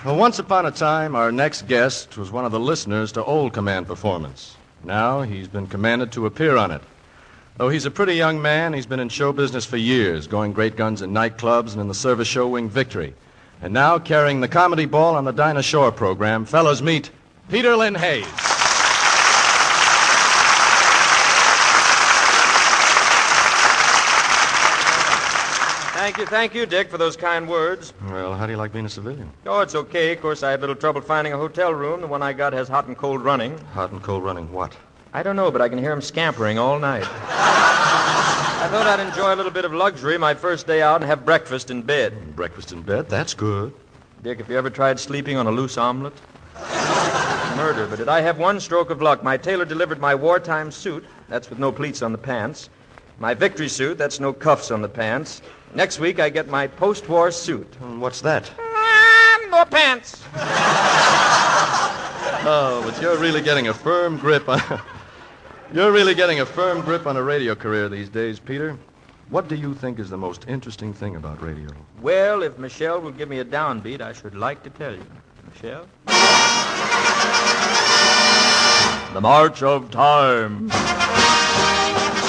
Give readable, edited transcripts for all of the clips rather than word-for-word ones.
Well, once upon a time, our next guest was one of the listeners to Old Command Performance. Now he's been commanded to appear on it. Though he's a pretty young man, he's been in show business for years, going great guns in nightclubs and in the service show Winged Victory. And now, carrying the comedy ball on the Dinah Shore program, fellas, meet Peter Lynn Hayes. Thank you, Dick, for those kind words. Well, how do you like being a civilian? Oh, it's okay. Of course, I had a little trouble finding a hotel room. The one I got has hot and cold running. Hot and cold running what? I don't know, but I can hear them scampering all night. I thought I'd enjoy a little bit of luxury my first day out and have breakfast in bed. Breakfast in bed? That's good. Dick, have you ever tried sleeping on a loose omelet? Murder, but did I have one stroke of luck? My tailor delivered my wartime suit. That's with no pleats on the pants. My victory suit. That's no cuffs on the pants. Next week, I get my post-war suit. What's that? More pants. Oh, but you're really getting a firm grip on... You're really getting a firm grip on a radio career these days, Peter. What do you think is the most interesting thing about radio? Well, if Michelle will give me a downbeat, I should like to tell you. Michelle? The March of Time.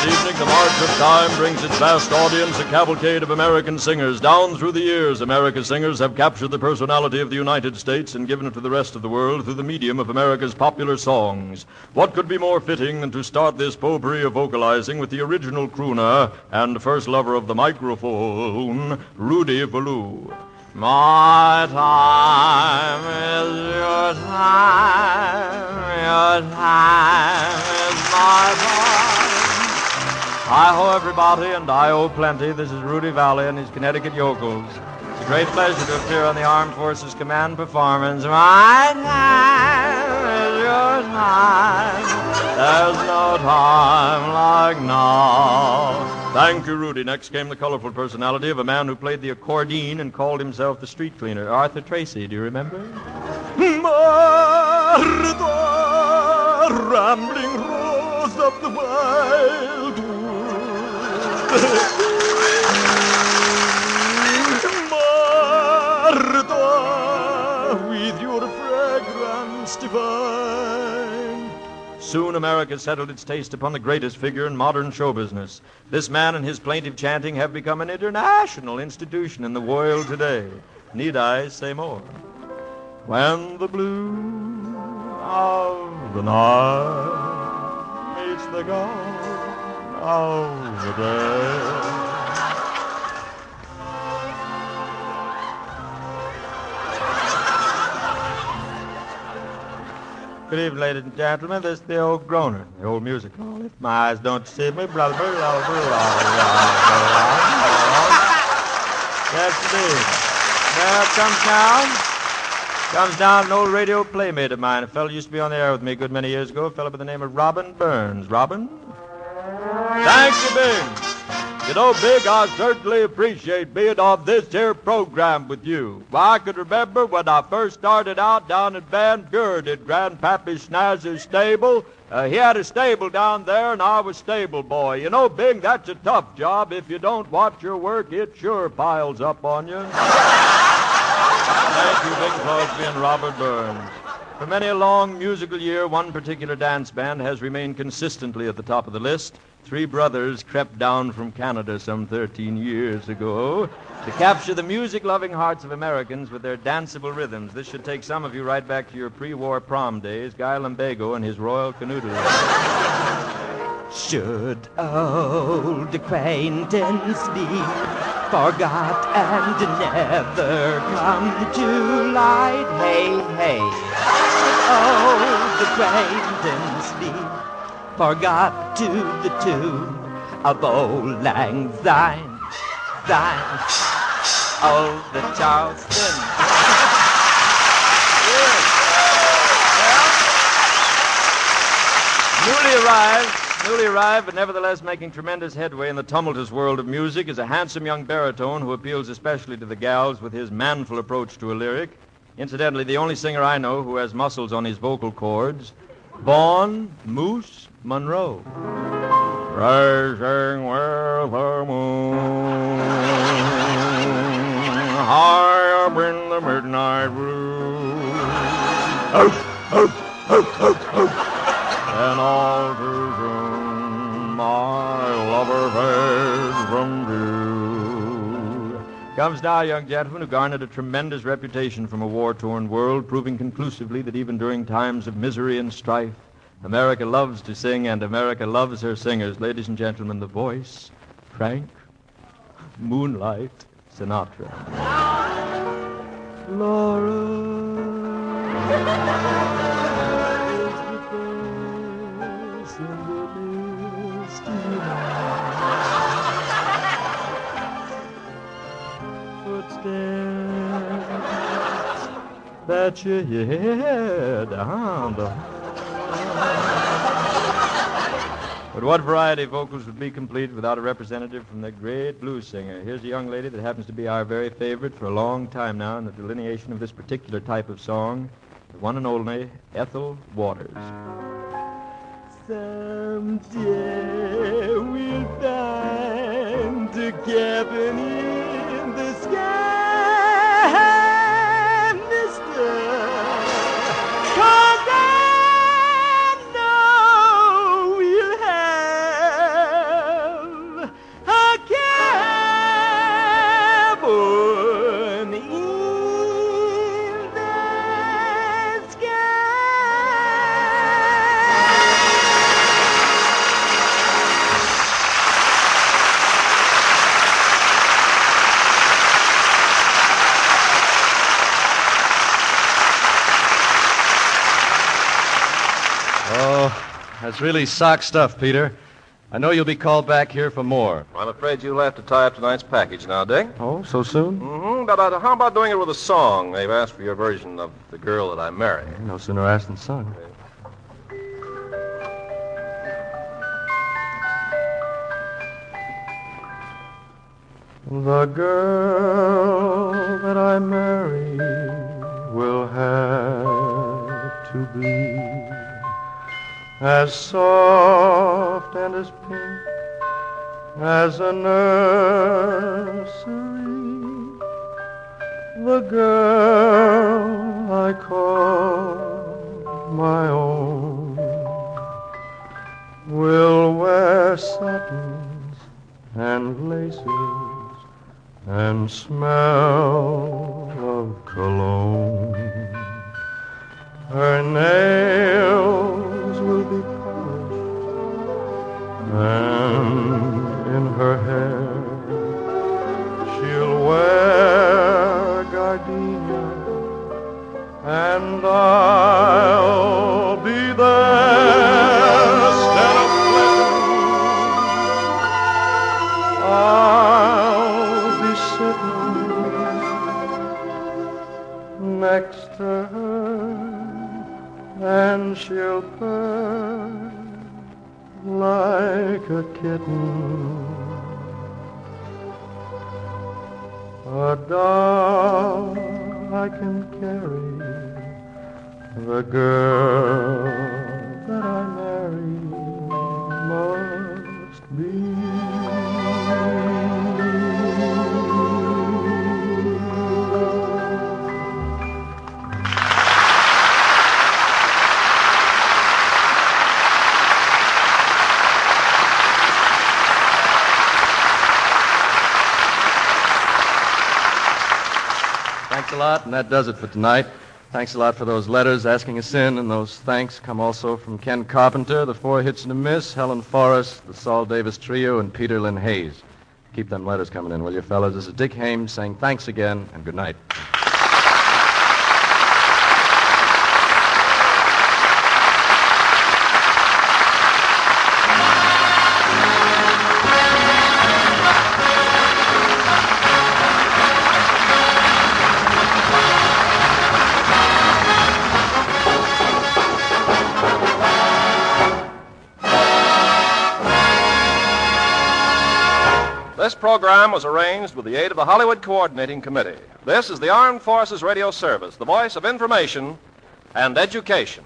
This evening, the March of Time brings its vast audience a cavalcade of American singers. Down through the years, America's singers have captured the personality of the United States and given it to the rest of the world through the medium of America's popular songs. What could be more fitting than to start this potpourri of vocalizing with the original crooner and first lover of the microphone, Rudy Ballou. My time is your time is my time. Hi-ho, everybody, and I-ho plenty. This is Rudy Valley and his Connecticut Yokels. It's a great pleasure to appear on the Armed Forces Command Performance. My time is your time. There's no time like now. Thank you, Rudy. Next came the colorful personality of a man who played the accordion and called himself the street cleaner. Arthur Tracy, do you remember? Martha, rambling rose of the wild wood. Martha, with your fragrance divine. Soon America settled its taste upon the greatest figure in modern show business. This man and his plaintive chanting have become an international institution in the world today. Need I say more? When the blue of the night meets the gold of the day. Good evening, ladies and gentlemen. This is the old groaner, the old music hall. If my eyes don't deceive me, brother. Yes, indeed. Well, comes down an old radio playmate of mine. A fellow used to be on the air with me a good many years ago. A fellow by the name of Robin Burns. Robin? Thank you, Bing. You know, Big, I certainly appreciate being on this here program with you. Well, I could remember when I first started out down at Van Buren at Grandpappy Schnauzer's stable. He had a stable down there, and I was stable boy. You know, Bing, that's a tough job. If you don't watch your work, it sure piles up on you. Thank you, Bing Crosby and Robert Burns. For many a long musical year, one particular dance band has remained consistently at the top of the list. Three brothers crept down from Canada some 13 years ago to capture the music-loving hearts of Americans with their danceable rhythms. This should take some of you right back to your pre-war prom days, Guy Lumbago and his Royal Canoodle. Should old acquaintance be forgot and never come to light? Hey, hey. Old acquaintance be forgot to the tune of old lang syne, syne of the Charleston. Newly arrived, but nevertheless making tremendous headway in the tumultuous world of music is a handsome young baritone who appeals especially to the gals with his manful approach to a lyric. Incidentally, the only singer I know who has muscles on his vocal cords, Vaughn Moose Monroe. Rising with the moon, high up in the midnight blue. And all too soon, my lover fades from view. Comes now a young gentleman who garnered a tremendous reputation from a war-torn world, proving conclusively that even during times of misery and strife, America loves to sing, and America loves her singers. Ladies and gentlemen, the voice, Frank Moonlight Sinatra. Laura is the face in the misty night. Footsteps that you hear down the hall. But what variety of vocals would be complete without a representative from the great blues singer? Here's a young lady that happens to be our very favorite for a long time now in the delineation of this particular type of song, the one and only Ethel Waters. Someday we'll find a cabin in the sky, mister. 'Cause I know we'll have a cabin in the sky. Oh, that's really sock stuff, Peter. I know you'll be called back here for more. I'm afraid you'll have to tie up tonight's package now, Dick. Oh, so soon? Mm-hmm. But how about doing it with a song? They've asked for your version of The Girl That I Marry. No sooner asked than sung. The girl that I marry will have to be as soft and as pink as a nursery. The girl I call my own will wear satins and laces and smell of cologne. Her nails will be polished, and in her hair she'll wear gardenia, and I'll be there instead of pleasant. I'll be sitting next to her, and she'll purr like a kitten. A doll I can carry, the girl that I marry must be. Thanks a lot, and that does it for tonight. Thanks a lot for those letters asking us in, and those thanks come also from Ken Carpenter, the Four Hits and a Miss, Helen Forrest, the Saul Davis Trio, and Peter Lynn Hayes. Keep them letters coming in, will you, fellas? This is Dick Haymes saying thanks again, and good night. This program was arranged with the aid of the Hollywood Coordinating Committee. This is the Armed Forces Radio Service, the voice of information and education.